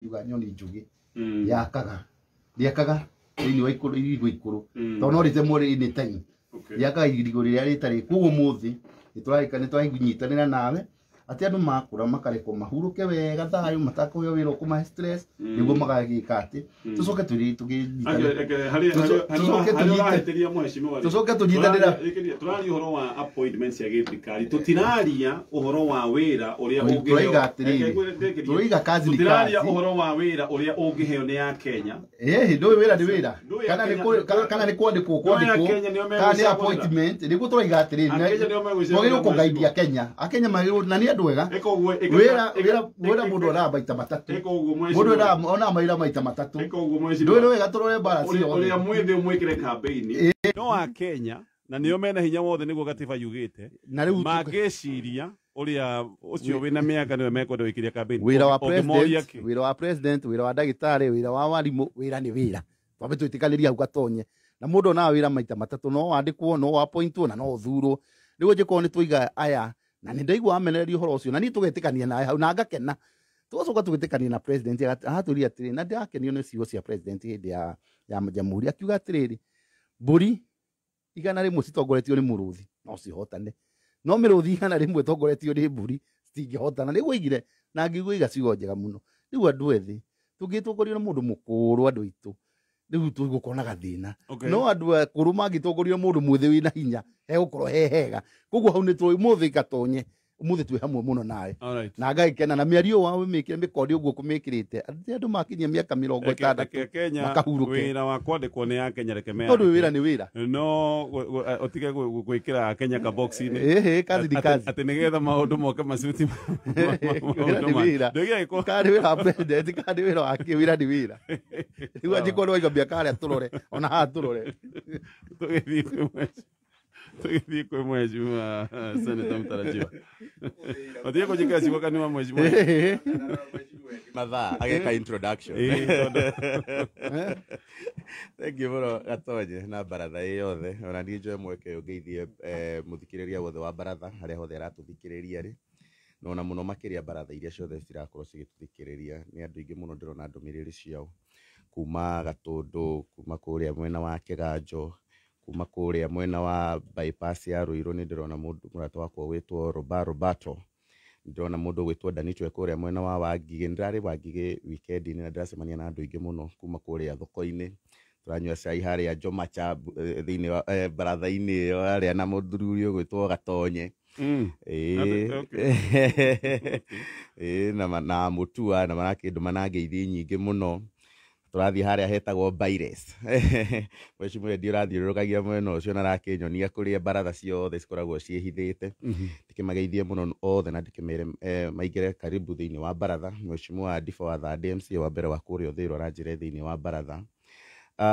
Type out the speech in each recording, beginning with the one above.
yuga nyoni njugi yakaga ini wa ikuru irigo ikuru to no rite muri ni tai yakaga irigo riria ritari kugo muthi niturarika nitwahinyitanira nawe ati andu makura makareko mahuruke wega thayo matako yo wiro kuma stress niguo magagika ati tucoke tunyitanira turari uhoro wa appointments ya githikari tutiraria uhoro wa wira uria turiga kazi ni tutiraria uhoro wa wira uria ungiheo ni ya Kenya ndu wira ni wira kana ni kwandikwo kana ni appointment niguo turiga atiri twagirwo kugaidia Kenya akenya magirwo na ni andu wega wira mundu ora maita matatu mundu ora ona maira maita matatu ndu wega turore balance uria mwithi mwikire campaign no wa Kenya na niyo mena hinya wothe niguo gatiba yugite mageciria uria ucio wina miaka niwe mekwenda wikiria campaign wira wa president wira wa dagitari wira wa warimu wira ni wira twabe twitikaniria hau gatonye na mundu ona wira maita matatu no wandikwo no appointwo na no uthurwo rigo njiko ni twiga aya na ni ndaigua amenererio horo ucio na ni tugetikania naye hau na ngakena tugacoka tugetikania na president ahaturia atiri na ndakenio ni ciugo cia president hindi ya jamhuri akiuga atiriri mburi igana rimwe citongoretio ni muruthi no cihotane no miruthi igana rimwe tongoretio ni mburi citingihotana ni guigire na ngigua igacigo njega muno riu andu ethi tungitongorio ni mundu mukuru andu itu riu tugukona gathina no andu akuru mangitongorio mundu muthi wina hinya hegukorwo hehega koguo hau ni twi muthi gatonye umuthi twi hamwe muno nawe na ngagikena na miario wawe mikire mikori uguo kumikirite andu makinyia miaka 60 makahuruke wira wa kwandikwo ni ya Kenya reke me tondu wira ni wira no utige gwikira Kenya ka box ini kazi ni kazi ati nigetha maundu moke macuti ndugia iko kari wira wa president kari wira wa wira ni wira riu anjiko no igambia kare turore ona ha turore tugithi kwe mheshimiwa Senator mtarajiwa otie kujika siku kani wa mheshimiwa mathaa ageka introduction thank you bro gatonye na baratha yothe ona ni njoe mweke ungeithie muthikiriria wothe wa baratha haria hothe aratuthikiriria ri no na muno makiria baratha iria ciothe cirakorwo cigituthikiriria ni andu ingi muno ndirona ndumiriri ciao kuma Gatundu kuma kuria mwena wa Kiganjo kuma kuria mwena wa bypass ya Ruiru ni ndirona mundu murata wakwa witwo Roberto ndirona mundu witwo Danitwe kuria mwena wa Wangige ndirari Wangige weekend ni ndiracemania na andu ingi muno kuma kuria thoko-ini turanyua cai haria Jomacha thiini wa baratha-ini haria na muthuri gwitwo Gatonye na mutua na marakindu manangeithi nyingi muno turathi haria hetagwo Baires mheshimiwa ndio rathiurukagia mwena ucio na rakinyonia kuria baratha ciothe cikoragwo ciehithite ndikimageithie muno othe na ndikimere maigire karibu thiini wa baratha mheshimiwa Difa wa Thande MC wa mbere wa kuria thiro ranjire thiini wa baratha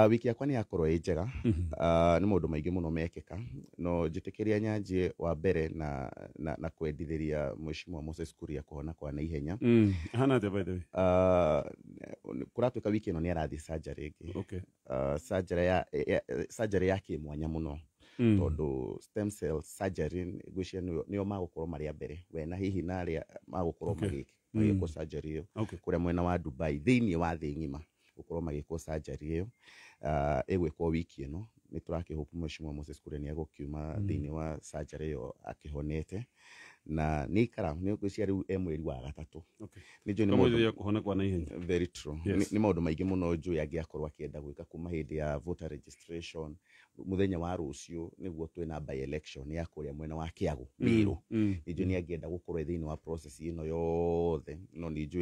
wiki yakwa ni yakorwo njega ni maundu maingi muno mekika no njitikiria nyanjie wa mbere na kwendithiria mheshimiwa Moses Kuria kuhona kwa naihenya hana te by the way kuratuika wiki ino ni arathi surgery ingi surgery ya kimwanya muno tondu stem cell surgery gwicia niyo magukorwo maria mbere we na hihi na aria magukorwo magiko surgery iyo kuria mwena wa Dubai thiini wa thi ngima gukorwo magiko surgery iyo egwikwo wiki ino ni turakihope mheshimiwa Moses Kuria ni agukiuma thiini wa surgery iyo akihonete na ni kara ni gwicia riu mweri wa gatatu ni jo ni modo ya kuhona kwa na ihenya very true ni maundu maingi muno nju yangiakorwo akienda gwika kuma hindi ya voter registration muthenya wa rucio niguo twina by election ya kuria mwena wa Kiagu Miru nijo ni angienda gukorwo thiini wa process ino yothe no niju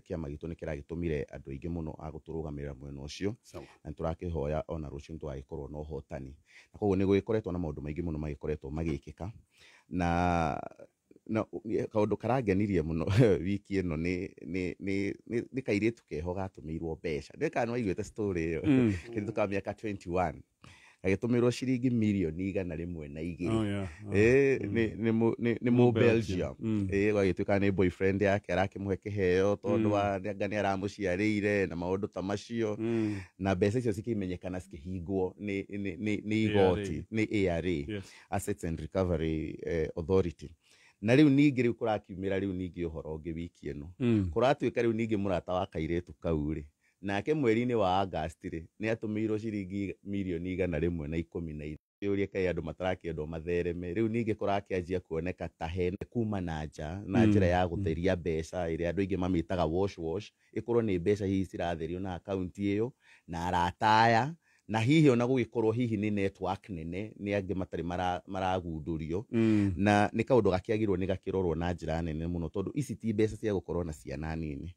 kiama gitu ni kiragitumire andu aingi muno aguturugamirira mwena ucio na turakihoya ona rucio twagikorwo no hotani na koguo ni gwikoretwo na maundu maingi muno magikoretwo magikika na kaundu karangenirie muno wiki ino ni kairitu keho gatumirwo mbeca ndeka no iguite story iyo kindu ka miaka 21 agitumirwo ciringi milioni 102 ni mu Belgium gwagituika ni boyfriend yake arakimuhe kiheo tondu wa ngani aramuciarire na maundu ta macio na mbeca icio cikimenyekana cikihingwo ni igoti ni ARA Assets and Recovery Authority na riu ningi riu kurakiumira riu ningi uhoro ungi wiki ino kuratuika riu ningi murata wa kairetu kau ri nake mweri-ini wa August ri ni atumirwo ciringi milioni 114 uria kai andu matarakiendwo mathereme riu ningi kurakianjia kuoneka ta hene kuma na njira ya gutheria mbeca iria andu ingi mamitaga wash ikorwo ni mbeca hihi ciratherio na account iyo na arataya na hihi ona gugikorwo hihi ni network nene ni angi matari maragundurio na ni kaundu gakiagirwo ni gakirorwo na njira nene muno tondu ici ti mbeca cia gukorwo na ciana nini.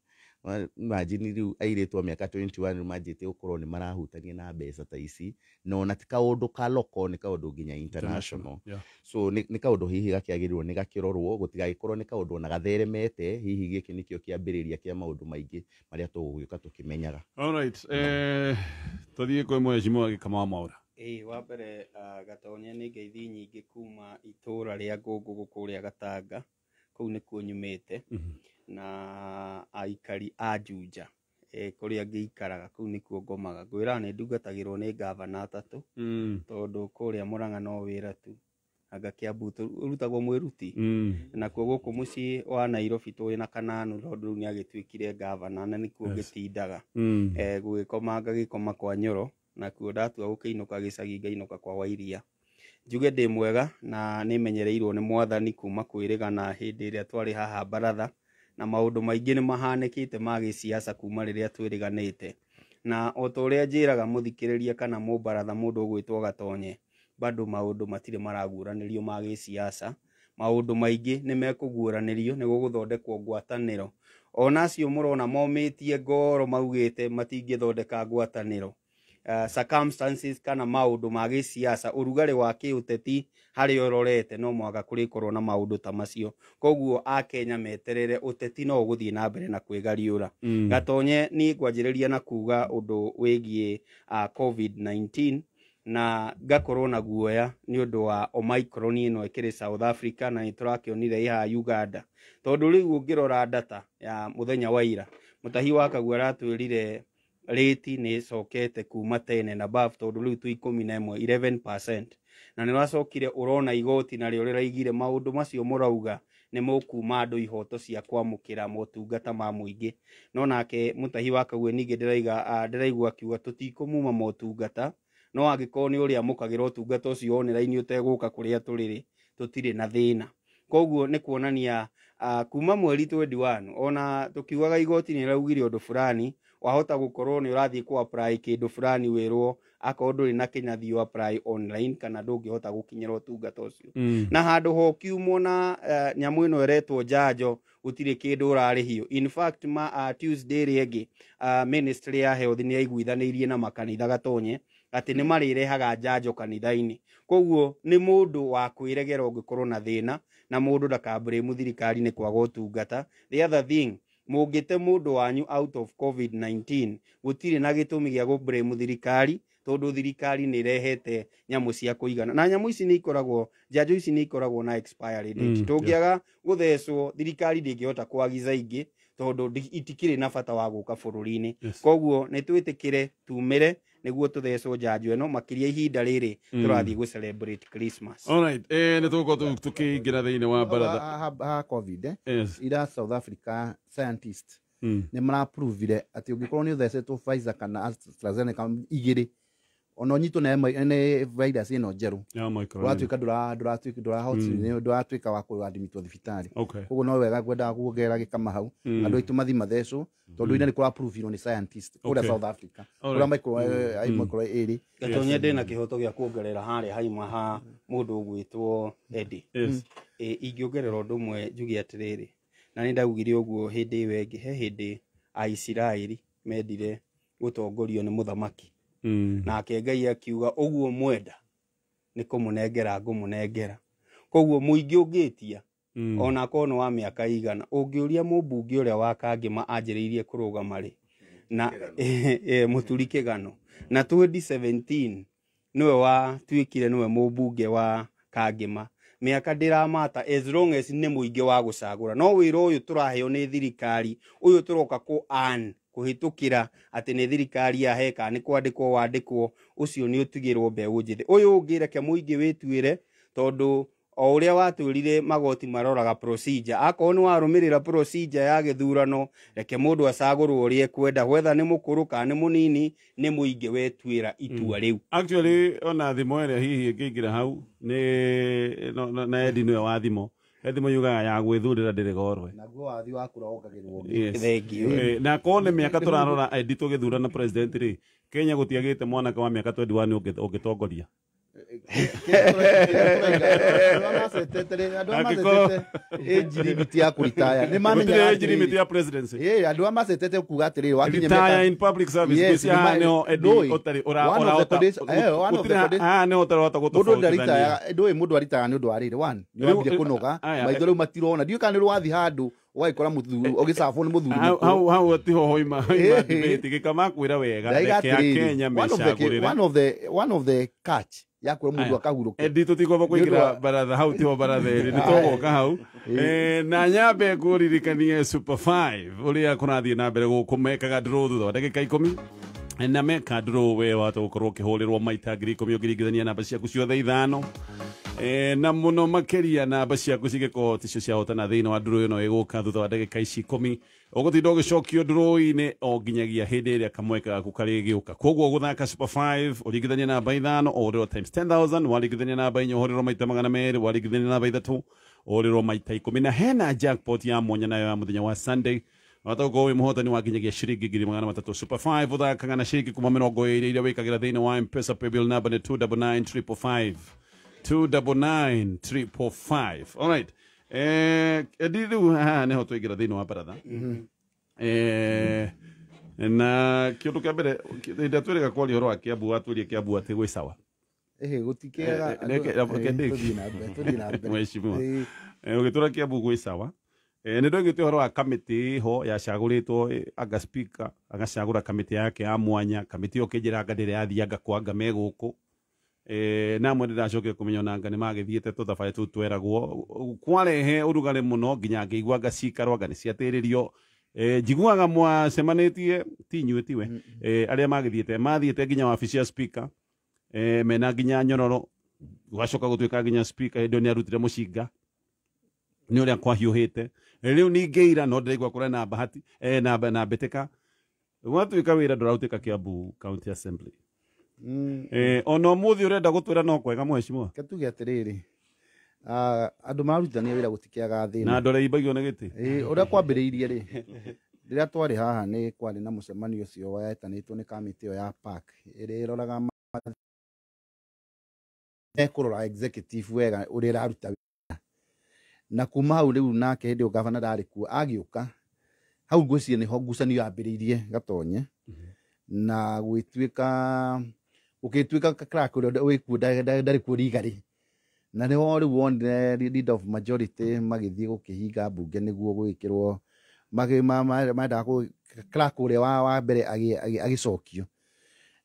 Imagine riu airetwo miaka 21 majite gukorwo ni marahutania na mbeca ta ici no na ti kaundu ka local ni kaundu nginya international. So ni kaundu hihi gakiagirwo ni gakirorwo gutigagikorwo ni kaundu na gatheremete hihi giki nikio kiambiriria kia maundu maingi maria tugugika tukimenyaga. All right, tuthie kwa mheshimiwa Gikama Mwaura. Wa mbere Gatonye ni ngeithi nyingi kuma itura ria Ngungu gukuria Gatanga kuu ni kuo nyumite na aikari a Juja kuria ngiikaraga kuu ni kuo ngomaga ngwira ni ndugatagirwo ni gavana atatu tondu kuria Murang'a no wira tu anga Kiambu rutagwo mwiruti na kuo guku mucii wa Nairobi twi na Kananu tondu ni agitwikire gavana na ni kuo ngitindaga gugikoma ngagikoma kwa Nyoro na kuo ndatua gukiinuka gicagi ngainuka kwa Wairia. Njuge ndi mwega na nimenyereirwo ni mwathani kuma kwirigana hindi iria twari haha baratha na maundu maingi ni mahanikite ma giciaca kuma riria twiriganite na otoria njiraga muthikiriria kana mubaratha mundu ugwitwo Gatonye bado maundu matire maraguranirio ma giciaca maundu maingi ni mekuguranirio ni guguthondekwo ngwataniro ona acio murona momitie ngoro maugite matingithondeka ngwataniro circumstances kana maundu ma giciaca urugari wa kiuteti hari ororete no mwaga kurikorwo na maundu ta macio koguo a Kenya meterere uteti no guthie na mbere na kwigariura. Gatonye ni ngwanjiriria na kuga undu wigie COVID-19 na gakorwo na guoya ni undu wa Omicron ino ikiri South Africa na niturakionire iha Uganda tondu riu ungirora data ya muthenya wa ira mutahi wa Kagua ratwirire rate ni sokete kuma 10 and above tondu riu tu 11% na ni racokire urona igoti na rio riraigire maundu macio murauga ni mukuma andu ihoto cia kwamukira motungata ma muingi no nake mutahi wa Kagua ningi ndiraigua kiuga tutikumuma motungata no agikorwo ni uria mukagira utungata ucio online uteguka kuria turiri tutire na thina koguo ni kuonania kuma mweri 21 ona tukiugaga igoti ni raugire undu fulani wahota gukorwo ni urathie ku apply kindu fulani wirwo akorwo nduri na kinyathi u apply online kana ndungihota gukinyira utungata ucio na handu ho kiumo na nyamu ino eretwo njanjo utire kindu urarihio. In fact Tuesday riegi ministry ya health ni aiguithanirie na makanitha Gatonye ati ni marirehaga njanjo kanitha-ini koguo ni mundu wa kwiregera ungikorwo na thina na mundu ndakambire muthirikari ni kwaga utungata. The other thing mugite mundu wanyu out of COVID-19 gutire na gitumi gia gubre muthirikari tondu thirikari ni rehete nyamu cia kuigana na nyamu ici ni ikoragwo njanjo ici ni ikoragwo na expiry date tungiaga guthecwo thirikari ndingihota kwagiza ingi tondu itikire na bata wa guka bururi-ini koguo ni twitikire tumire niguo tuthecwo njanjo eno makiria ihinda riri turathie gu celebrate Christmas. All right, ni tuko tukiingira thiini wa baratha COVID ira South Africa scientist ni mara provire ati ungikorwo ni uthecetwo Pfizer kana AstraZeneca igiri ono nyito na virus ino njeru watwika nduratuika wa kuadmitwo thibitari koguo no wega kwenda kuongerera Gikama hau andu aitu mathi mathecwo tondu ina ni kura prove ni scientist kura South Africa kura micro eri Gatonye ndina kihoto gia kuongerera haria haima ha mundu ugwitwo Eddie ingiongerera undu mwe njugi atiriri na ni ndaugire uguo hindi wengi he hindi Aisiraeli medire gutongorio ni muthamaki na akengai akiuga uguo mwenda ni kumunengera ngumunengera koguo muingi ungitia ona kono wa miaka igana ungiuria mubunge uria wa Kangima anjiriirie kurugama ri na muturi kigano na 2017 niwe wa twikire niwe mubunge wa Kangima miaka ndiramata as long as ni muingi wa gucagura no wira uyu turaheo ni thirikari uyu turoka ku an kuhitukira ati ni thirikari ya heka ni kwandikwo wandikwo ucio ni utigirwo mbeu njithi uyu ungireke muingi witwire tondu o uria watwirire magoti maroraga procedure akorwo ni warumirira procedure ya githurano reke mundu acagurwo uria kwenda whether ni mukuru kana ni munini ni muingi wetwira itua riu. Actually ona thimo ĩrĩa hihi ĩngĩingĩra hau nĩ na Eddie nĩwe wa thimo thimo yugaga ya gwĩthurĩra ndĩrĩ gorwe naguo wathi wakura okagĩrwo thengio na ko nĩ mĩaka tũrarora Eddie tũgĩthurana president rĩ Kenya gũtiagĩte mwanake wa mĩaka 21 ũngĩtongoria age limit ya kuritaya nĩ mamenya age limit ya presidency andũ a macetete kuga atĩrĩrĩ wakinya retire in public service gũcia nĩo Eddie ũtarĩ ũrahota gũtũbũrũthania ndũĩ mũndũ aritaya nĩ ũndũ wa rĩrĩ one nĩ wambire kũnoga maitho rĩu matirona ndiũ kana nĩ rwathi handũ ũgagĩkora mũthuri ũgĩcabwo nĩ mũthuri hau tiho hoima debate gĩkamakwĩra wega reke Kenya mecagũrĩre one of the catch yakura mundu akahurũka Eddie tũtigomba kũingĩra baratha hau tiho baratha ĩrĩ nĩ tũgoka hau na nyambe kũririkanie Super 5 ũrĩa kũrathiĩ na mbere gũkũmekaga draw thutha wa ndagĩka 10 na meka draw we watũgũkorwo ũkĩhũrĩrwo maita 10,000 ũkĩringithania namba ciaku ciothe ithano na muno makeria namba ciaku cigĩkorwo ticio ciahotana thĩinĩ wa draw ĩno ĩgũka thutha wa ndagĩka ici 10 ũgũtinda ũgĩcokio draw-inĩ o nginyagia hĩndĩ ĩrĩa kamweka gaku karĩgĩũka koguo gũthaka Super 5 ũringithania namba ithano ũhũrĩrwo times 10,000 waringithania namba 4 ũhũrĩrwo maita 200 waringithania namba 3 ũhũrĩrwo maita 10 na hena jackpot ya mwanya nayo ya mũthenya wa Sunday watagukorwo wĩ mũhotani wa nginyagia ciringi 300 Super 5 ũthakaga na ciringi 20 iria wĩkagĩra thĩinĩ wa M-Pesa paybill number nĩ 299 299 alright Eddie rĩu haha nĩho twaingĩra thĩinĩ wa baratha na kĩndũ kĩa mbere hĩndĩ twĩrĩga kwaria ũhoro wa Kĩambu watwĩria Kĩambu atĩ gwĩ sawa gũtikĩaga ũgĩtũra Kĩambu gwĩ sawa nĩ ndũngĩte ũhoro wa kamĩtĩ ho yacagũrĩtwo anga speaker agacagũra kamĩtĩ yake ya mwanya kamĩtĩ ũkĩnjĩra anga ndĩrĩ yathianga kwanga me gũkũ na mwende ndacokire kũmenya nanga nĩ magĩthiĩte tũthabarĩ tũu tweragwo kwarehe ũrugarĩ mũno nginya ngĩigua anga cikarwo anga nĩ ciatĩrĩrio njiguaga mwacemanĩtie ti inyuĩ tiwe arĩa mathiĩte nginya wabici ya speaker mena nginya nyororo gũgacoka gũtuĩka nginya speaker hĩndĩ ĩyo nĩ arutire mũcinga nĩ ũrĩa kwahiũhĩte rĩu ningĩira no ndĩraigua kũrĩ na bahati na mbĩtĩka gwatuĩka wĩra ndũrarutĩka Kĩambu County Assembly ona ũmũthĩ ũrenda gũtwĩra no kwega mheshimiwa tuge atĩrĩrĩ andũ marutithania wĩra gũtikĩaga thĩna na andũ arĩa imbagio nĩ gĩtĩ ũrĩa kwambĩrĩirie rĩ rĩrĩa twarĩ haha nĩ kwarĩ na mũcemanio ũcio wetanĩtwo nĩ kamĩtĩ ĩyo ya park ĩrĩa ĩroraga kũrora executive wega ũrĩa ĩraruta na kuma hau rĩu nake hĩndĩ ĩyo gavana ndarĩ kuo agĩũka hau ngwĩciria nĩho ngucanio yambĩrĩirie gatonye na gũgĩtuĩka clerk ũrĩa wĩkuo ndarĩ kuo rigarĩ na nĩho rĩu wonire leader of majority magĩthiĩ gũkĩhinga mbunge nĩguo gwĩkĩrwo mendaga clerk ũrĩa wa mbere agĩcokio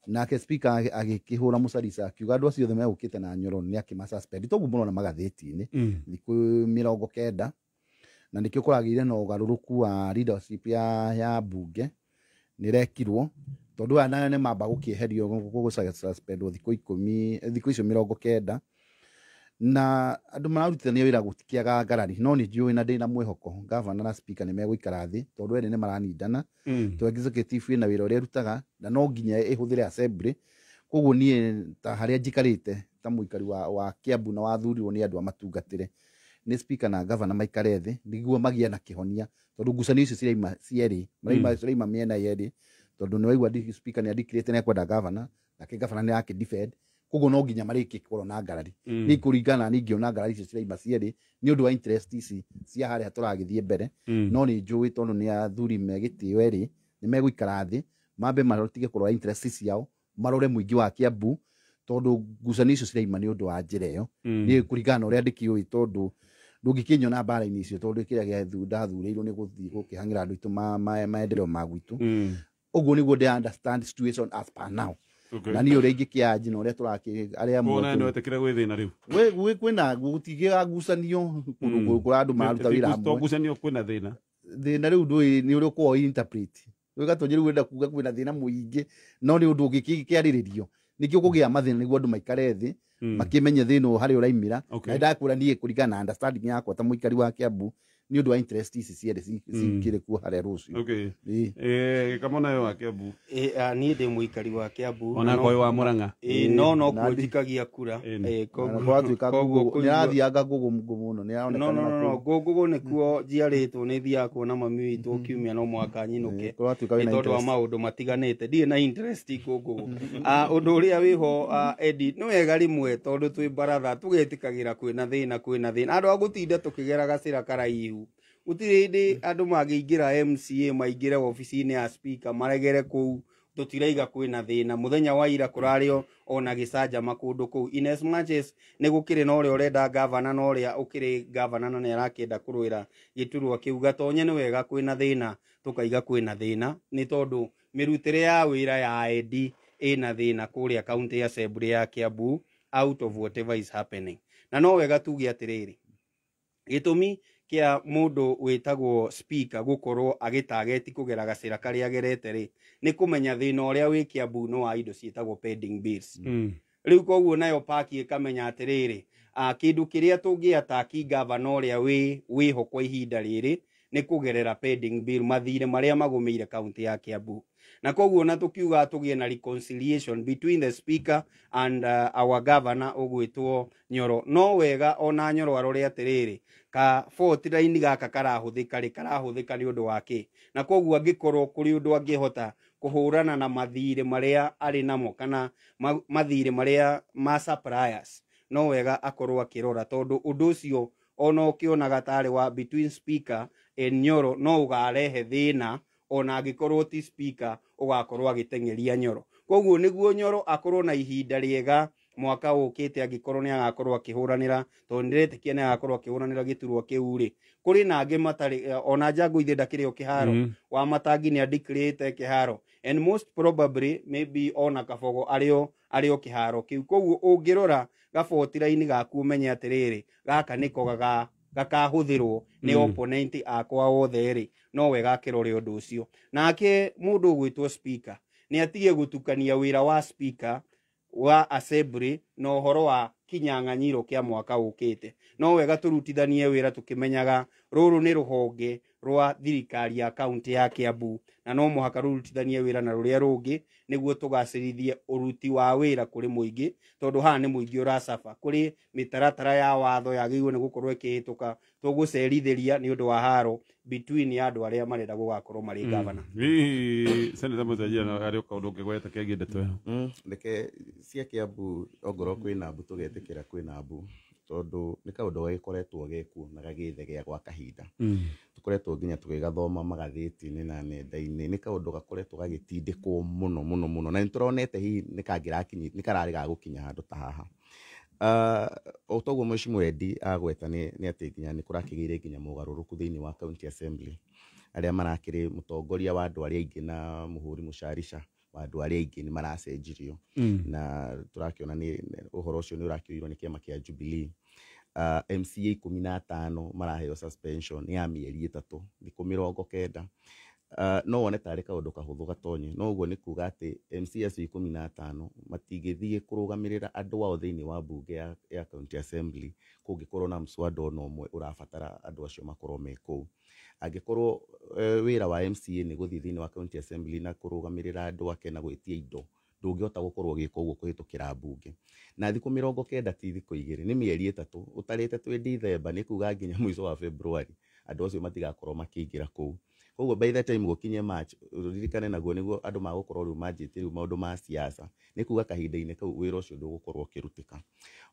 nake speaker agĩkĩhũra mũcarica akiuga andũ acio othe megũkĩte na nyoro nĩ akĩmasuspend toguo mũrona magathĩti-inĩ thikũ 90 na nĩkĩo kũragĩire na ũgarũrũku wa leadership ya mbunge nĩrekirwo tondũ aya nayo nĩ mamba gũkĩeherio gũsuspendwo thikũ icio 90 na andũ mararutithania wĩra gũtikĩaga ngarari no nĩ njũĩ na ndĩna mwĩhoko gavana na speaker nĩ megũikara thĩ tondũ ene nĩ maranindana to executive ĩna wĩra ũrĩa ĩrutaga na no nginya ĩhũthĩre assembly koguo niĩ ta harĩa njikarĩte ta mũikari wa Kĩambu na wathurirwo nĩ andũ a matungatĩre nĩ speaker na gavana maikare thĩ nĩguo magĩe na kĩhonia tondũ ngucanio icio ciraima cierĩ ciraima mĩena yerĩ tondũ nĩ waigua speaker nĩ andikirĩte nĩ ekwenda gavana nake gavana nĩ yake defend koguo no nginya marĩkĩkorwo na ngarari nĩ kũringana ningĩona ngarari icio ciraima cierĩ nĩ ũndũ wa interest ici cia harĩa tũragĩthiĩ mbere no nĩ njũĩ tondũ nĩ athuri megĩtĩo erĩ nĩ megũikara thĩ mambe marotige kũrora interest ciao marore mũingĩ wa Kĩambu tondũ ngucanio icio ciraima nĩ ũndũ wa njĩra ĩyo nĩ kũringana na ũrĩa ndĩkĩũĩ tondũ ndũngĩkĩnyona mbara-inĩ icio tondũ kĩrĩa ndathurĩirwo nĩ gũthiĩ gũkĩhang'ĩra andũ aitũ maendeleo ma gwitũ ũguo nĩguo ndĩ understand situation as per now na niĩ ũrĩa ingĩkĩanji na ũrĩa arĩa nĩwetekire gwĩ thĩna rĩu kwĩna gũtigĩga ngucanio kũrĩa andũ mararuta wĩra hamwe ngucanio kwĩna thĩna rĩu ndũĩ nĩ ũrĩa ũkoragwo interpret rĩu gatonye rĩu wenda kuga kwĩna thĩna mũingĩ no nĩ ũndũ ũngĩkĩarĩrĩrio nikio kugia mathina niguo andu maikare thi makimenye thino hari uraimira na ndakura nie kurigana understanding yakwa ta muikari wa Kiambu ni undu wa interest ici ciere cikire ku hare rucio kama nayo wa Kiambu ni ndi muikari wa Kiambu ona koi wa Murang'a no kujikagia kura koguo ni athianga gugu muno ni aonekana no gugu ni kuo jiaritwo ni thia kuona mami witu kiumia no mwaka nyinuke tondu wa maundu matiganite ndie na interest gugu undu uria wiho Edi no wega rimwe tondu twi baratha tugetikigira kwina thina andu agutinda tukigera gacira karaihu utire ndi andu magiingira MCA maingire ofici-ini ya speaker maregere kuu tutiraiga kwina thina muthenya wa ira kurario ona gicanja makundu kuu in as much as ni gukire no ri urenda governor no ri ukire governor na ni arakenda kurwira giturwa kiu gatonye ni wega kwina thina tukaiga kwina thina ni tondu mirutire ya wira ya Edi ina thina kuria county assembly ya Kiambu out of whatever is happening na no wega tugi atiriri gitumi kia mundu witagwo speaker gukorwo agitageti kugera gacira karia gerete ri ni kumenya thina uria wi Kiambu no wa indo cietagwo pending bills riu koguo nayo paki ikamenya atiriri kindu kiria tungiataki governor uria wiho kwa ihinda riri ni kugerera pending bill mathire maria magumeire county ya Kiambu na koguo na tukiuga tugie na reconciliation between the speaker and our governor ogwitwo Nyoro no wega ona Nyoro arore atiriri ka 49 gaka karahuthika ni undu wake na koguo angikorwo kuri undu angihota kuhurana na mathire maria ari namo kana mathire maria ma suppliers no wega akorwo akirora tondu undu ucio ona ukionaga tari wa between speaker and Nyoro no ugarehe thina ona angikorwo ti speaker ugakorwo agitengeria Nyoro koguo niguo Nyoro akorwo na ihinda riega mwaka ukite angikorwo ni agakorwo akihuranira tondu ndiretikia ni agakorwo akihuranira giturwo kiu ri kuri na angi matari ona Jangu ithe ndakire kiharo wa matangi ni adicrate kiharo and most probably maybe ona Kabogo ario kiharo kiu koguo ungirora gabotiraini gaku umenye atiriri gaka niko gakahuthirwo ni opponent akwa wothe ri no wega akirore undu ucio nake mundu ugwitwo speaker ni atige gutukania wira wa speaker wa assembly no horo wa kinyang'anyiro kia mwaka ukite no wega turutithanie wira tukimenyaga ruru ni ruhonge rwa thirikari ya county ya Kiambu na no muhaka rurutithanie wira na ruria rungi niguo tugacirithie uruti wa wira kuri muingi tondu ha ni muingi urasafa kuri mitaratara ya watho yagiirwo ni gukorwo ikihituka tugucerithiria ni undu wa haro between ya andu aria marenda gugakorwo mari governor Senator Mutajia na ari kaundu ngigweta keginde twe ndeke cia Kiambu ongoro kwina mbu tugetikira kwina mbu tondu ni kaundu gagikoretwo geku na gagithegea gwa kahinda tukoretwo nginya tugigathoma magatheti-ini na nenda-ini ni kaundu gakoretwo gagitindikwo muno na nituronete hi ni karari ga gukinya handu ta haha otoguo Mheshimiwa Edi agweta ni ati nginya ni kurakigire nginya mugaruruku thiini wa county assembly aria marakiri mutongoria wa andu aria ingi na muhuri mucarisha wa andu aria ingi ni maracenjirio na turakiona ni uhoro ucio ni urakioirwo ni kiama kia Jubilee MCA 15 maraheo suspension ya mieri 3 thiku 90 no wone tari kaundu kahuthu gatonye no uguo ni kuga ati MCA 15 matigithie kurugamirira andu ao thiini wa bunge ya county assembly kungikorwo na mswada no mwe urabatara andu acio makorwo meko angikorwo wira wa MCA ni guthii thiini wa county assembly na kurugamirira andu ake na gwitia indo ndungihota gukorwo giko uguo kuhitukira bunge na thiku 90 ti thiku igiri ni mieri 3 utarite twi December ni kuga nginya mwizo wa February andu acio matigakorwo makiingira kuu koguo by the time gukinye March ririkane naguo niguo andu magukorwo riu manjite riu maundu ma siasa ni kuga kahinda-ini kau wira ucio ndugukorwo kirutika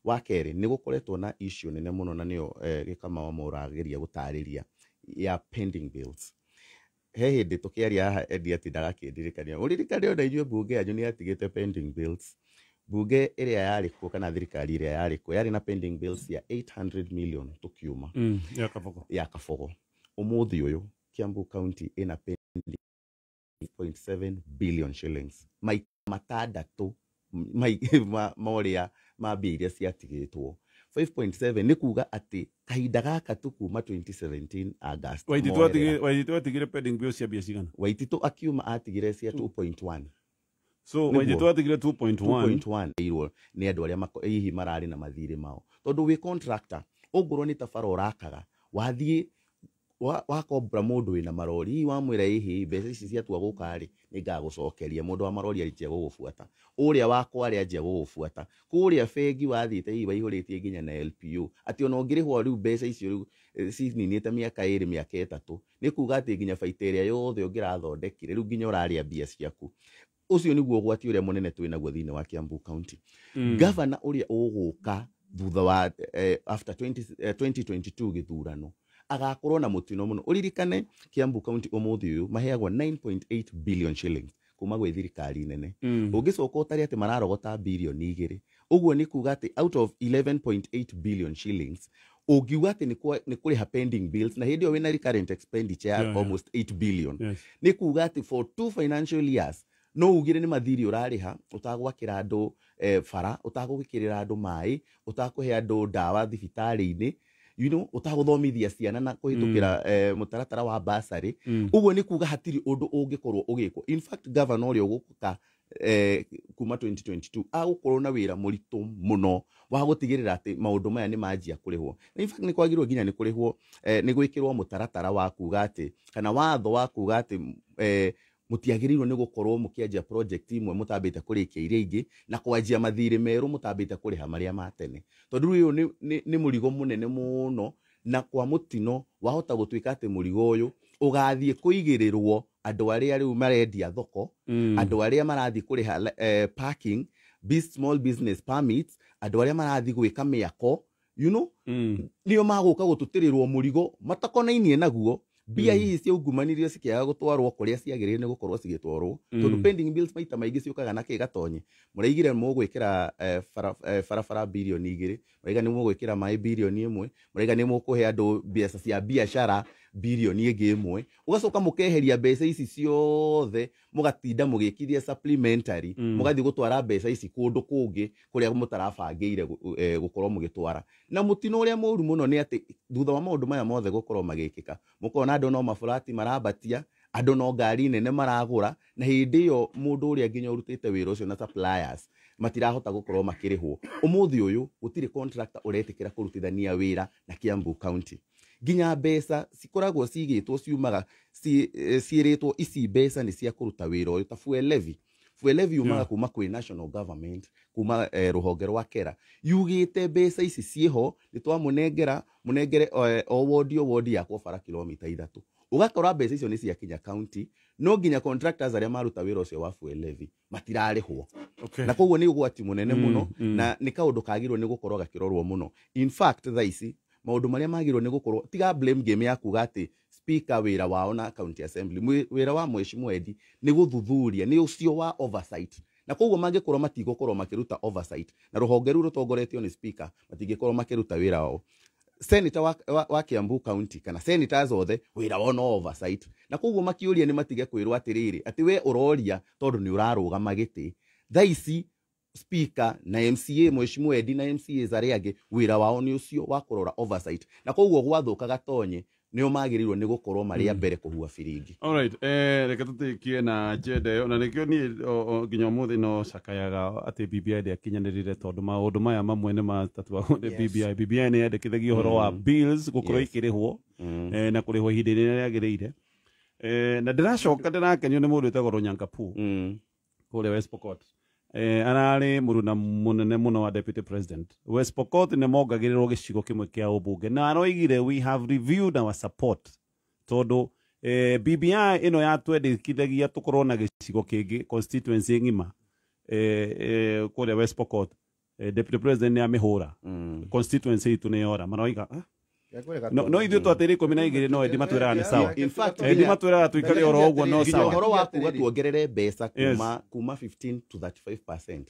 wa keri ni gukoretwo na issue nene muno na niyo gikama wa murageria gutariria ya pending bills he hindi tukiaria Edi ati ndagakindirikania uririkane ona inyue bunge anyu ni atigite pending bills bunge iria yari kuo kana thirikari iria yari kuo yari na pending bills ya 800 million tukiuma ya Kabogo umuthi uyu Kiambu County ina pending 5.7 billion shillings matandatu moria mambia iria ciatigitwo 5.7 ni kuga ati kahinda gaka tu kuma 2017 August Waititu atigire pending bills cia bia cigana Waititu akiuma atigire cia 2.1 So wenye twatigire 2.1 irwo ni andu aria hihi marari na mathiri mao tondu wi contractor ongorwo ni tabara urakaga wathie wakombra mundu wina marori wa mwira hihi mbeca ici ciatua gukari ni ngagucokeria mundu wa marori aritia gugubuata uria wakwa ari anjia gugubuata kuria fegi wathite hihi waihuritie nginya na LPO ati ona ngirihwo riu mbeca icio riu cininite miaka 2 miaka 3 ni kuga ati nginya faita iria yothe ungirathondekire riu nginya uraria mbia ciaku ucio niguo gwati uria munene twinaguo thiini wa Kiambu County. Governor uria uguka thutha wa after 2022 githurano agakorwo na mutino muno uririkane Kiambu County umuthi uyu maheagwa 9.8 billion shillings kuma gwe thirikari nene ungicoka utari ati mararogota bilioni 2 uguo ni kuga ati out of 11.8 billion shillings ugiuga ati ni kuriha pending bills na hindi wina recurrent expenditure almost 8 billion ni kuga ati for 2 financial years no ugire ni mathiri urariha utagwakira andu bara utagwikirira andu mai utakuhe andu dawa thibitari-ini utaguthomithia ciana na kuhitukira mutaratara wa basari uguo ni kuga hatiri undu ungikorwo ugikwo. In fact governor uria uguka kuma 2022 agukorwo na wira muritu muno wa gutigirira ati maundu maya ni manjia kurihwo. In fact ni kwagirwo nginya ni kurihwo ni gwikirwo mutaratara wa kuga ati kana watho wa kuga ati mutiagirirwo ni gukorwo mukianjia project imwe mutambite kurikia iria ingi na kwanjia mathiri meru mutambite kuriha maria matene tondu uyu ni murigo munene muno na kwa mutino wahota gutuika ati murigo uyu ugathie kuigirirwo andu aria riu marendia thoko andu aria marathi kuriha parking small business permits andu aria marathi gwika miako nio maguka gututirirwo murigo matakonainie naguo bia hihi cia ungumanirio cikiaga gutwarwo kuria ciagirire ni gukorwo cigitwarwo tondu pending bills maita maingi ciukaga na kigatonye muraigire mugwikira farafara bilioni 2 muraiga ni mugwikira mai bilioni 1 muraiga ni mukuhe andu biasa cia biashara bilioni 1 ugacoka mukeheria mbeca ici ciothe mugatinda mugikithia supplementary mugathi gutwara mbeca ici kundu kungi kuria mutarabangire gukorwo mugitwara na mutino uria muru muno ni ati thutha wa maundu maya mothe gukorwo magikika mukona andu no mafurati marabatia andu no ngari nene maragura na hindi yo mundu uria nginya urutite wira ucio na suppliers matirahota gukorwo makirihwo. Umuthi uyu gutire contractor uretikira kurutithania wira na Kiambu County nginya mbeca cikoragwo cigitwo ciumaga ciiritwo ici mbeca ni cia kuruta wira uyu ta fuel levy umaga kuma kwi national government kuma ruhonge rwa kera yugite mbeca ici cieho nitwamunengere o wodi yakwa bara kilomita 3 ugakora mbeca icio ni cia kinya county no nginya contractors aria maruta wira ucio wa fuel levy matirarihwo na koguo ni ugwati munene muno na ni kaundu kagirwo ni gukorwo gakirorwo muno. In fact thaici maundu maria magirwo ni gukorwo tiga blame game ya kuga ati speaker wira wao na county assembly wira wa Mheshimiwa Edi ni guthuthuria ni ucio wa oversight na koguo mangikorwo matigokorwo makiruta oversight na ruhonge ru rutongoretio ni speaker matigikorwo makiruta wira wao. Senator wa Kiambu County kana senators othe wira wao no oversight na koguo makiuria ni matige kwirwo atiriri ati we uroria tondu ni urarugama giti thaici speaker na MCA Mheshimiwa Edi na MCAs aria angi wira wao ni ucio wa kurora oversight na koguo gwathuka gatonye nio magirirwo ni gukorwo maria mbere kuhua firingi. All right, reke tutikie na jede na nikio ni nginya muthi no cakayaga ati BBI de akinyanirire tondu maundu maya mamwe ni matatua BBI ni yendekithagia uhoro wa bills gukorwo ikirihwo na kurihwo ihinda rĩrĩa rĩagĩrĩire na ndiracoka ndirakenio ni mundu wetagwo Runyangapu kuria West Pokot arari muruna munene muno wa deputy president West Pokot ni mongagirirwo gicigo kimwe kia ubunge na aroigire we have reviewed our support tondu BBI ino ya twendekithagia tukorwo na gicigo kingi constituency ngima kuria West Pokot deputy president ni amihura constituency itu ni yora maroiga no ithu twatiri 12 no Edi matwira ni sawa. In fact Edi matwira tuikare oro uguo no sawa uhoro wa kuga tuongerere mbeca kuma 15 to 35%.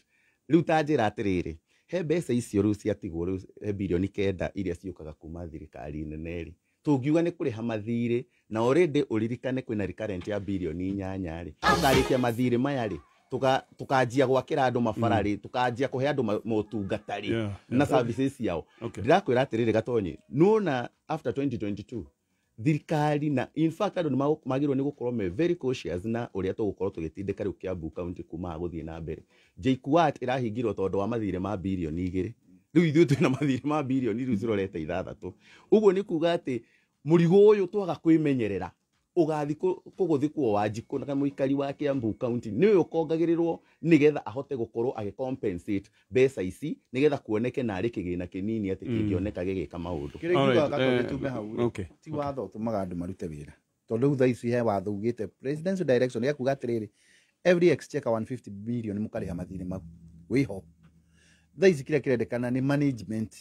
Riu tanjira atiriri he mbeca icio riu ciatigwo riu bilioni 9 iria ciukaga kuma thirikari nene ri tungiuga ni kuriha mathiri na already uririkane kwina recurrent ya bilioni 8 ri tukarikia mathiri maya ri tukanjia gwakira andu mabarari tukanjia kuhe andu motungatari na services yao ndirakwira atiriri gatonyi nuna after 2022 thirikari na in fact andå nä magä nä gå korwo me very cautious na å rä a tågå korwo tå gä tindä ka rä u Kiambu county kumaga gå thiä na mbere. JKUAT ä rahingirwo tondå wa mathirä ma birioni 2 rä u ithuä twä na mathirä ma birioni rä u cirorete 6. Ũguo nĩ kuga atä må rigo å yå twaga kwä menyerera å gathi kå gå thä kwo Wanjikũ na må ikari wa Kiambu county nä å kongagä rä rwo nä getha ahote gå korwo agä compensate mbeca ici nä getha kuoneke narä kä gä na kä nini atä kä ngä oneka gä gä ka maå ndå. Kä rä ingiuga tume hau ti watho å tå maga andå marute wä ra tondå rä u thaa ici he watho ugä te presidential direction ya kuga atä rä rä every exchequer 150 billion må karä ha mathirä mau wä ho thaa ici kä rä a kä rendekana nä management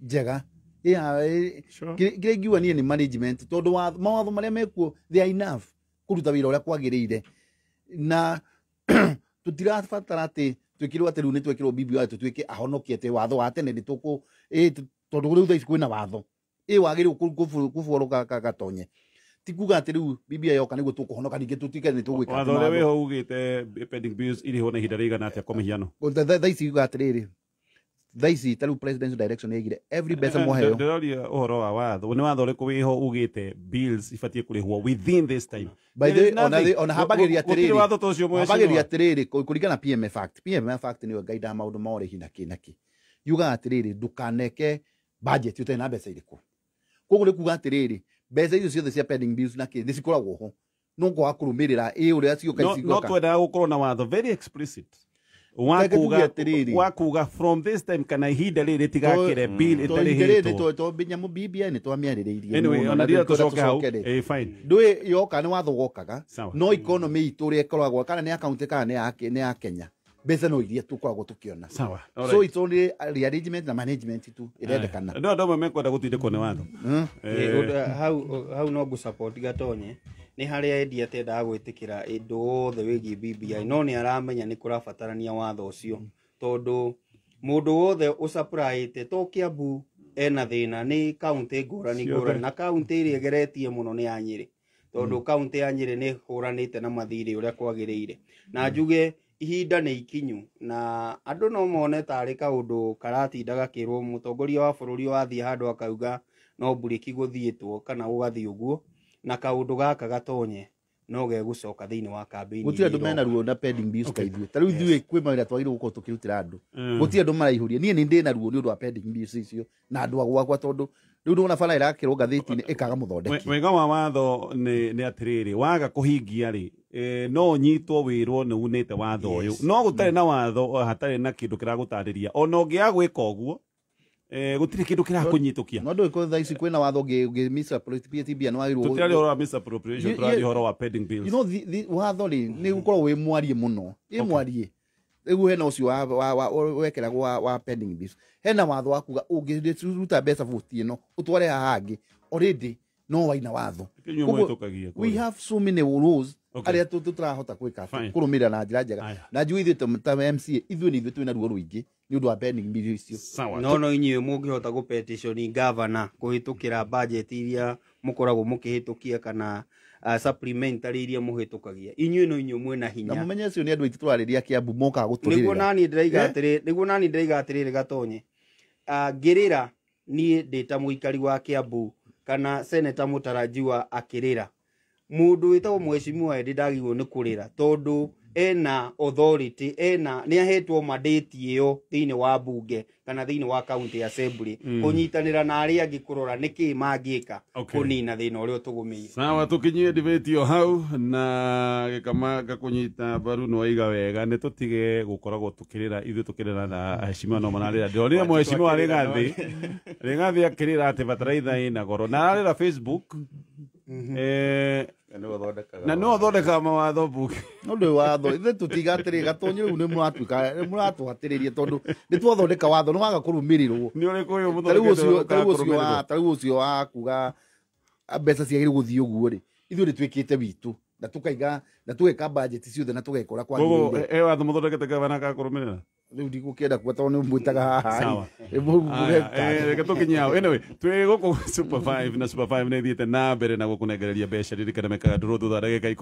njega kä ingiuga niä nä management tondå mawatho marä a mekuo they are enough kå ruta wä ra å rä a kwagä rä ire na tå tirabatara atä twä kä rwo atä rä u nä twä kä rwo BBI tå tuä ke ahonokie atä watho wa tene nä tå kå tondå rä u thaa ici kwä na watho wagä rä kå borwo gatonye ti kuga atä rä u BBI yoka nä guo tå kå honoka ningä tå tuä ke nä tå gwä watho å rä a wä ho ugä te pending bills irä ho na ihinda rä igana atä a kwa mä hiano thaa ici yuga atä rä rä thaa ici ta rä u presidential direction yaigire every mbeca moheo ndĩroria å horo wa watho nĩ watho ũrĩkũ wĩ ho ugĩte bills ibatiĩ kũrĩhwo within this time by the ona hambagĩria gũtirĩ watho ta ũcio hambagĩria atä rä rĩ kũringana PMF Act nĩyo ngaindaga maũndũ ma ũrĩhi na kĩ yugaga atä rä rĩ ndũkaneke budget ũtarĩ na mbeca irĩkũ koguo nĩ kuga atä rä rĩ mbeca icio ciothe cia pending bills na kĩ nĩ cikoragwo ho no kwaga kũrũmĩrĩra ũrĩa cioka no twendaga gũkorwo na watho very explicit wakuga from this time kana ihinda rĩrĩ tigakĩre bill ĩtarĩ hĩtwo to nyamũ BBI nĩ twamĩarĩrĩirie anyway ona rĩrĩa tũcoke hau fine ndũĩ yoka nĩ watho wokaga no economy itũ ũrĩa ĩkoragwo kana nĩ akaunti kana nĩ ya Kenya mbeca no iria tũkoragwo tũkĩona so it's only rearrangement na management tu ĩrendekana no andũ amwe mekwenda gũtindĩkwo nĩ watho hau no ngũ support Gatonye nĩ harĩa endia atendaga gwĩtĩkĩra ũndũ wothe wĩgiĩ BBI no nĩ aramenya nĩ kũrabatarania watho ũcio tondũ mũndũ wothe ũcapraĩte to Kiambu ena thĩna nĩ kaunti ngũrani na kaunti ĩrĩa ĩgeretie mũno nĩ ya Nyĩrĩ tondũ kaunti ya Nyĩrĩ nĩ hũranĩte na mathirĩ ũrĩa kwagĩrĩire na njuge ihinda nĩ ikinyu na andũ no mone tarĩ kaũndũ karatinda gakĩrwo mũtongoria wa bũrũri wathiĩ handũ akauga no mburĩki gũthiĩtwo kana gũgathiĩ ũguo na kaũndũ gaka Gatonye no gegũcoka thĩinĩ wa kambĩini gũtirĩ andũ mena ruo na pending bills ta ithuĩ ta rĩu ithuĩ kwĩ mawĩra twagĩrĩirwo gũkorwo tũkĩrutĩra andũ gũtirĩ andũ maraihũria niĩ nĩ ndĩ na ruo nĩ ũndũ wa pending bills icio na andũ agwakwa tondũ rĩu ndona bara ĩrakĩrwo ngathĩti-inĩ ĩkaga mũthondeki wega wa watho nĩ atĩrĩrĩ waga kũhingia rĩ no ũnyitwo wĩrwo nĩ unĩte watho ũyũ no gũtarĩ na watho hatarĩ na kĩndũ kĩragũtarĩria ona ũngĩaga gwĩka ũguo gũtirĩ kĩndũ kĩrakũnyitũkia no ndũĩ thaa ici kwĩna watho misappropriation nĩ wagĩrĩirwo tũtirarĩ ũhoro wa misappropriation tũrarĩ ũhoro wa pending bills you know watho rĩ nĩ gũkorwo wĩ mwarie mũno mwarie rĩu hena ũcio wekeragwo wa pending bills hena watho wa kuga ũngĩruta mbeca bũti ĩno ũtware haha hangĩ already no waina watho we have so many rules arĩa tũrahota gwĩka kũrũmĩrĩra na njĩra njega na njui ithuĩ ta MCA ithuĩ nĩ ithuĩ twĩna ruo rũingĩ nĩ ũndũ wa pending bills icio no inyuĩ mũngĩhota gũpetitioni governor kũhĩtũkĩra budget iria mũkoragwo mũkĩhĩtũkia kana supplementary iria mũhĩtũkagia inyuĩ no inyuĩ mwĩna hinya na mũmenye ũcio nĩ andũ aitũ tũrarĩria Kiambu mokaga gũtũrĩrĩra nĩguo nani ndĩraiga atĩrĩrĩ Gatonye ngĩrĩra niĩ ndĩ ta mũikari wa Kiambu kana Senator Mũtarajiwa akĩrĩra mũndũ wĩtagwo mheshimiwa Edi ndagĩrĩirwo nĩ kũrĩra tondũ ena authority nĩ ahetwo mandate ĩyo thĩinĩ wa bunge kana thĩinĩ wa county assembly kũnyitanĩra na arĩa angĩ kũrora nĩkĩ mangĩka kũnina thĩna ũrĩa ũtũgũmĩire sawa tũkinyie debate yo hau na gĩkamanga kũnyita mbaru no waiga wega nĩ tũtige gũkoragwo tũkĩrĩra ithuĩ tũkĩrĩra na aheshimiwa no manarĩra ndĩronire mheshimiwa Rĩgathĩ akĩrĩra atĩ bataraitha ĩna goro na ararĩra Facebook na no thondeka mawatho mbuge no ndĩ watho ithuĩ tũtiga atĩrĩ Gatonye rĩu nĩ mũratũhatĩrĩria tondũ nĩ twathondeka watho nĩ waga kũrũmĩrĩrwo nĩ ũrĩkũ ũyũ mũthondekete ta rĩu ũcio wa kuga mbeca ciagĩrĩirwo gũthiĩ ũguo rĩ ithuĩ nĩ twĩkĩte witũ na tũkaiga na tũgeka budget ciothe na tũgekora kwagĩrĩire watho mũthondekete gavana ka kũrũmĩrĩra rĩu ndigũkĩenda kuga tondũ nĩ mwĩtaga haha reke tũkinyie hau anyway twĩ gũkũ Super 5 na Super 5 nĩ ithiĩte na mbere na gũkũnengereria mbeca ririkana mekaga ndũrũ thutha wa ndagĩka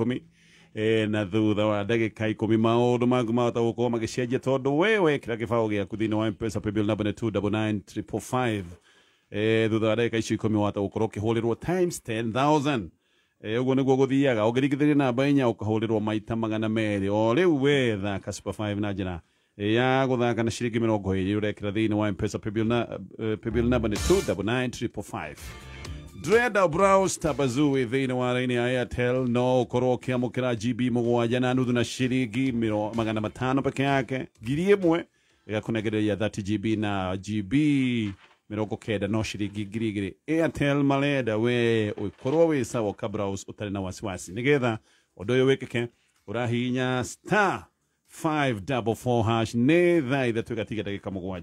10 na thutha wa ndagĩka 10 maũndũ maku mahota gũkorwo magĩcenjia tondũ wewe kĩrĩa gĩbaũ gĩaku thĩinĩ wa M-Pesa paybill number 299345 thutha wa ndagĩka icio 10 wahota gũkorwo ũkĩhũrĩrwo times 10,000 ũguo nĩguo gũthiaga ũngĩringithania namba 4 ũkahũrĩrwo maita 200 o rĩu we thaka Super 5 na njĩra ya gũthaka na ciringi 20 ũrekĩra thĩinĩ wa M-Pesa paybill number nĩ 29955. Dreda browse tabazui thĩinĩ wa raini ya Airtel no ũkorwo ũkĩamũkĩra GB 7 na nuthu na ciringi 500 peke yake. Ngiri ĩmwe ĩgakũnengereria 30 GB na GB 90 no ciringi 2,000. Airtel marenda we ũkorwo wĩ sawa kabrowse ũtarĩ na wasiwasi. Nĩgetha ũndũ ũyũ wĩkĩke ũrahihinya *544# nĩ thaa ithatũ gatiga ndagĩka 7.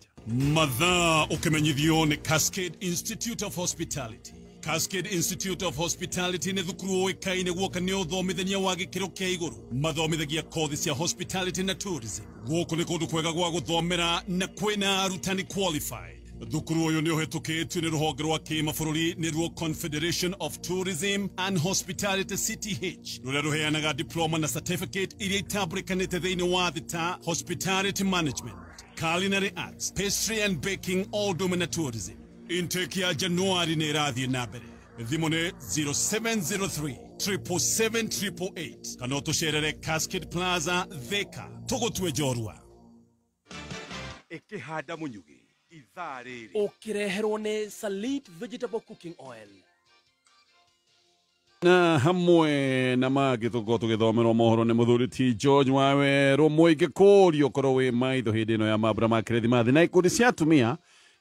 Mathaa ũkĩmenyithio nĩ Cascade Institute of Hospitality. Cascade Institute of Hospitality nĩ thukuru ũĩkaine guoka nĩ ũthomithania wa gĩkĩro kĩa igũrũ. Mathomithagia kothi cia hospitality na tourism. Gũkũ nĩ kũndũ kwega gwa gũthomera na kwĩna arutani qualified. Thukuru ũyũ nĩ ũhetũkĩtio nĩ rũhonge rwa kĩmabũrũri nĩruo Confederation of Tourism and Hospitality CTH, rũrĩa rũheanaga diploma na certificate iria itambũrĩkanĩte thĩinĩ wa thĩ ta hospitality management, culinary arts, pastry and baking, all ũndũmwe na tourism. Intake ya Januari nĩ ĩrathiĩ na mbere. Thimũ nĩ 0703 777 kana ũtũcerere Cascade Plaza Thika tũgũtue njorua. Ĩkĩhanda mũnyugĩ ithaa rĩrĩ ũkĩreherwo nĩ Salit Vegetable Cooking Oil. Na hamwe na mangĩ tũkorwo tũgĩthomerwo mohoro nĩ mũthuri ti George Wawerũ mũingĩ kũũrio ũkorwo wĩ maitho hĩndĩ ĩno ya mambura ma kirithimathi na ikundi cia atumia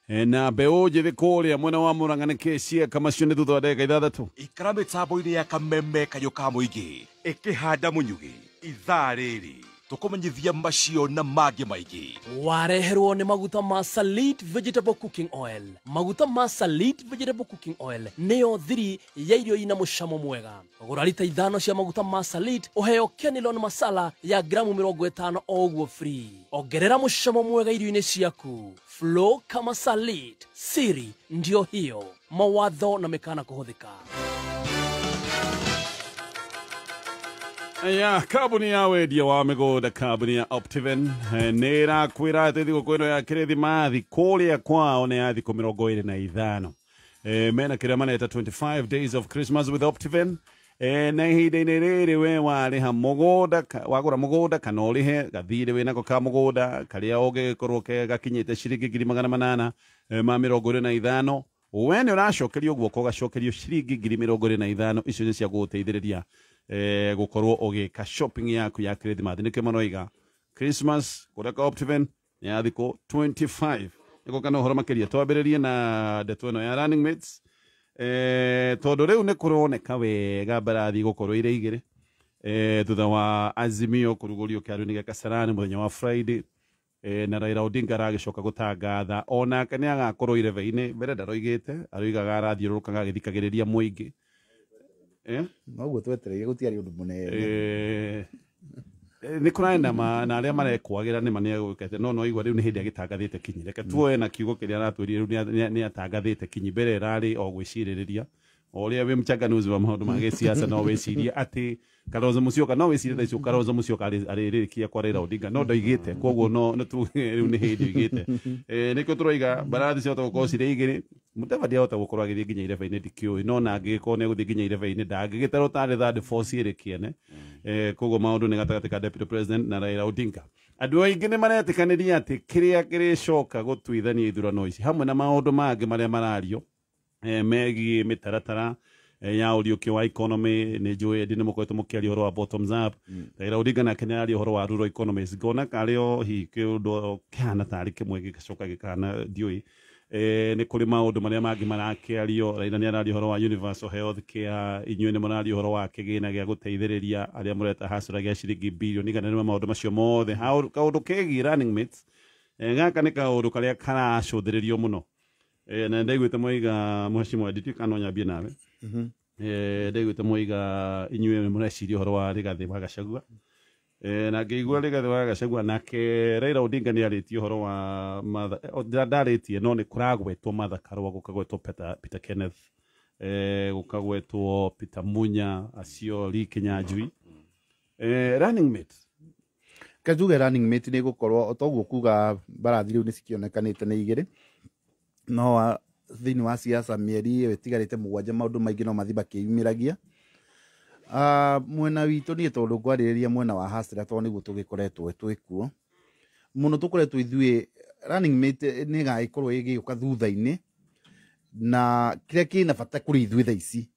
na mbeũ njĩthĩ kũũrĩa mwena wa Mũrang'a nĩ cieka macio nĩ thutha wa ndagĩka 6. ikara mĩtambo-inĩ ya kameme kayũ ka mũingĩ ĩkĩhanda mũnyugĩ ithaa rĩrĩ tũkũmenyithia macio na mangĩ maingĩ. Wareherwo nĩ maguta ma Salit Vegetable Cooking Oil. Maguta ma Salit Vegetable Cooking Oil nĩyo thiri ya irio ina mũcamo mwega. Gũra lita 5 cia maguta ma Salit ũheo Kenilon masala ya gramu 50 o ũguo free. Ongerera mũcamo mwega irio-inĩ ciaku. Flow kama Salit. Siri ndio hiyo. Mawatho na mekana kũhũthĩka. Ya kambuni ya wendia wa mĩgũnda kambuni ya Optiven nĩ ĩrakwĩra atĩ thigũkũ ĩno ya kirithimathi kũrĩa kwao nĩ ya thikũ 25 mena kĩrĩa maneta 25 days of Christmas with Optiven na ihinda-inĩ rĩrĩ we warĩha mũgũnda wagũra mũgũnda kana ũrĩhe gathirĩ wĩnako ka mũgũnda karĩa ũngĩkorwo gakinyĩte ciringi 800 ma 25 we nĩ ũracokerio guoko ũgacokerio ciringi 25 icio nĩ cia gũgũteithĩrĩria gũkorwo ũgĩka shopping yaku ya kirithimathi nĩkĩo manoiga Christmas kũrĩa ka Optiven nĩ ya thikũ 25 nĩko kana ũhoro makĩria twambĩrĩrie na ndeto ĩno ya running mates tondũ rĩu nĩ kũroneka wega mbarathi gũkorwo irĩ igĩrĩ thutha wa Azimio kũrugũrio kĩarũ-inĩ gĩa Kasarani mũthenya wa Friday na Raila Odinga aragĩcoka gũtangatha onake nĩ agakorwo irebe-inĩ mbere ndaroigĩte aroigaga arathiũrũrũkaga agĩthikagĩrĩria mũingĩ noguo twetereire gũtiarĩ ũndũ mũnene nĩ kũraenda na arĩa marekwagĩra nĩ mane gwĩkete no igua rĩu nĩ hĩndĩ agĩtangathĩte kinyi reke tuoe na kiugo kĩrĩa aratwĩrire rĩu nĩ atangathĩte kinyi mbere ĩrarĩ o gwĩcirĩrĩria o ũrĩa wĩ mchanganuzi wa maũndũ ma gĩsiasa no wĩcirie atĩ Kalonzo Musyoka no wĩcirie thaicio Kalonzo Musyoka arĩrĩkia kwa Raila Odinga no ndoigĩte koguo no tuge rĩu nĩ hĩndĩ oigĩte nĩkĩo tũroiga mbarathi ciahota gũkorwo cirĩ igĩrĩ Mudavadi ahota gũkorwo agĩthiĩ nginya irebe-inĩ ndikĩũĩ no na angĩgĩkorwo nĩ egũthiĩ nginya irebe-inĩ ndangĩgĩtarwo tarĩ third force ĩrĩ kĩene koguo maũndũ nĩ gatagatĩ ka deputy president na Raila Odinga. Andũ aingĩ nĩ maretĩkanĩria atĩ kĩrĩa kĩrĩcoka gũtuithania ithurano ici hamwe na maũndũ mangĩ marĩa marario megiĩ mĩtaratara ya ũriũkio wa economy nĩ njũĩ ndĩ nĩ mũkoretwo mũkĩaria ũhoro wa bottoms up Raila Odinga nake nĩ araria ũhoro wa rural economies ngona karĩ o hihi kĩũndũ kĩhana tarĩ kĩmwe gĩgacoka gĩkana ndiũĩ nĩ kũrĩ maũndũ marĩa mangĩ marakĩario Raila nĩ araria ũhoro wa universal health care inyuĩ nĩ mũraria ũhoro wa kĩgĩna gĩa gũteithĩrĩria arĩa mũreta hasara gĩa ciringi birioni igana rĩmwe maũndũ macio mothe kaũndũ kegiĩ running mates gaka nĩ kaũndũ karĩa karacũthĩrĩrio mũno na ndaiguĩte moiga mheshimiwa ndituĩka no nyambie nawe ndaiguĩte moiga inyuĩ mũreciria ũhoro wa Rigathĩ wa Gachagua na ngĩigua Rigathĩ wa Gachagua nake Raila Odinga nĩ arĩtie ũhoro wa ndarĩtie no nĩ kũragwetwo Martha Karua gũkagwetwo Peter Kenneth gũkagwetwo Peter Munya acio Lee Kinyanjui running mate kajuge running mate nĩ gũkorwo otoguo kuga mbarathi rĩu nĩ cikĩonekanĩte nĩ igĩrĩ no thini wa siasa mieri itigarite mugwanja maundu maingi no mathi bakiyumiragia mwena witu ni tondu kwariria mwena wa hasira to niguo tugikoretwo twikuo muno tukoretwo ithui running mate ni gaikorwo igiuka thutha-ini na kiria kina bata kuri ithui thaici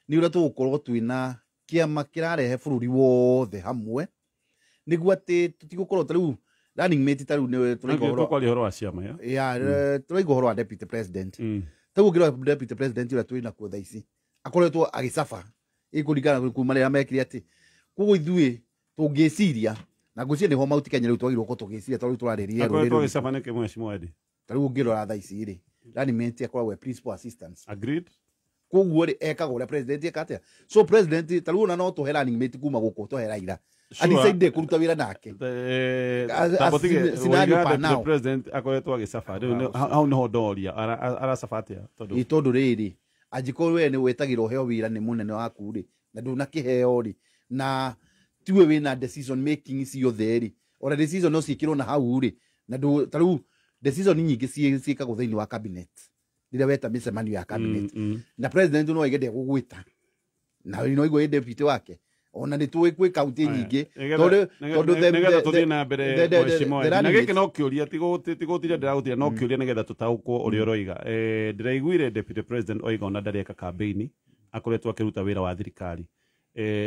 ni uria tugukorwo twina kiama kirarehe bururi wothe hamwe niguo ati tutigukorwo tariu running mate tariu ni turaigua wa ciama ya turaigua horo wa deputy president tagu ngira deputy president uria twina kuo thaici akoretwo agicafa ikuringana kuma rĩa mekire ati kugo ithui tungiciria na ngucie ni ho mauti Kenya riu twagirwo ko tungiciria tondũ turariria rũrĩrĩ agicafa nĩ kĩmwe cimwedi tariu ngirora thaici ri running mate akoragwo principal assistance agreed kuguo ri ekaga ũrĩa president ekatia so president tariu na no tuhe running mate kuma gũkũ tuhe Raila adicide kuruta wĩra nake scenario pa now president akoretwo agicafa riu hau niho ndoria aracafa atia tondu riri angikorwo we ni wetagirwo heo wira ni munene waku ri na nduna kiheo ri na tiwe wina decision making ciothe ri ora decision no cikirwo na hau ri na tariu decision nyingi ciikagwo thiini wa cabinet rĩrĩa weta mĩcemanio ya cabinet na president no aigende gũgwĩta na no igwe deputy wake ona nĩ tuĩ kwĩ kaunti nyingĩ tondũ nĩgetha tũthiĩ na mbere mheshimiwa na gĩkĩ no kĩũria tigũtira ndĩragũtira no kĩũria nĩgetha tũtaũkwo ũrĩa ũroiga ndĩraiguire deputy president oiga ona ndareka campaign akoretwo akĩruta wĩra wa thirikari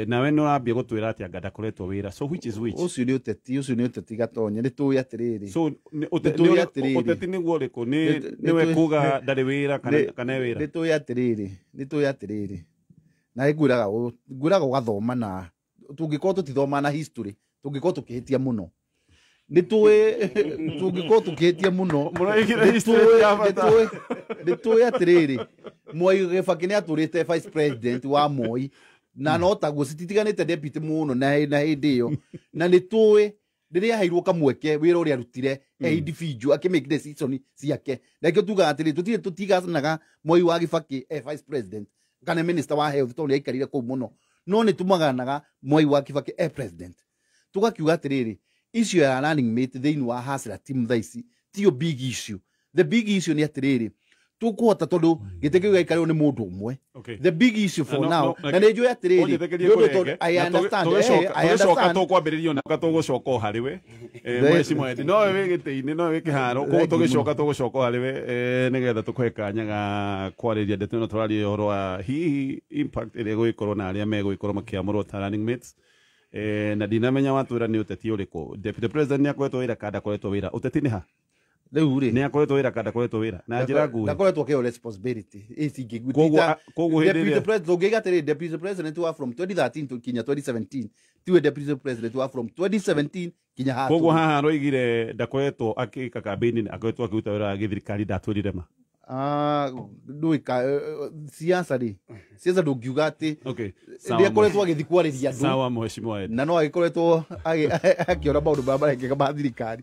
nawe nĩ ũrambia gũtwĩra atĩ anga ndakoretwo wĩra so which is which ũcio nĩ ũteti gatonye nĩ tũĩ atĩrĩrĩ so ũteti nĩguo ũrĩkũ nĩwe kuga ndarĩ wĩra kana wĩra nĩ tũĩ atĩrĩrĩ na ngwĩraga ũgathoma na tũngĩkorwo tũtithoma na history tũngĩkorwo tũkĩhĩtia mũno nĩ tũngĩkorwo tũkĩhĩtia mũno nĩ tũĩ atĩrĩrĩ Mwai Kibaki nĩ atũrĩte vice president wa Moi na no taguo cititiganĩte deputy mũno na hĩndĩ ĩyo na nĩ tũĩ rĩrĩa aheirwo kamweke wĩra ũrĩa arutire individual akĩmake decision ciake na kĩo tugaga atĩrĩrĩ tũtigacanaga Mwai wa Kibaki vice president kana minister wa health tondũ aikarire kũu mũno no nĩ tumaganaga Mwai wa Kibaki president tugakiuga atĩrĩrĩ issue ya running mate thĩinĩ wa hasira team thaici tio big issue the big issue nĩ atĩrĩrĩ tukuhota tondu gite kiu gaikarwo ni mundu umwe the big issue for now na nĩ njũĩ atĩrĩrĩ I understand tũgĩcoka tũkwambĩrĩria na tũgũcoka harĩ we mheshimiwa no wĩ gĩtĩ-inĩ no wĩ kĩharo koguo tũgũcoka harĩ we nĩgetha tũkũhe kanya ga kwarĩria ndeto ĩno tũraria ũhoro wa hihi impact ĩrĩa ĩgũgĩkorwo na arĩa megũgĩkorwo makĩamũrwo ta running mates na ndinamenya watwĩra nĩ ũteti ũrĩkũ deputy president nĩ akoretwo wĩra kana ndakoretwo wĩra ũteti nĩ ha rĩu rĩ nĩ akoretwo wĩra kana ndakoretwo wĩra na njĩra nguhĩ ndakoretwo kĩo responsibility ĩcingĩgwĩtita deputy president ũngĩiga atĩrĩrĩ deputy president wa from 2013 to kinya 2017 tiwe deputy president wa from 2017 kinya haha koguo haha roigire ndakoretwo akĩka campaign akoretwo akĩruta wĩra wa gĩthirikari ndatwĩrire ma ndũĩka siasa ndũngiuga atĩ nĩakoretwo agĩthiĩ kwarĩria andũ sawa mheshimiwa na no agĩkoretwo akĩona maũndũ marĩa marekĩka ma thirikari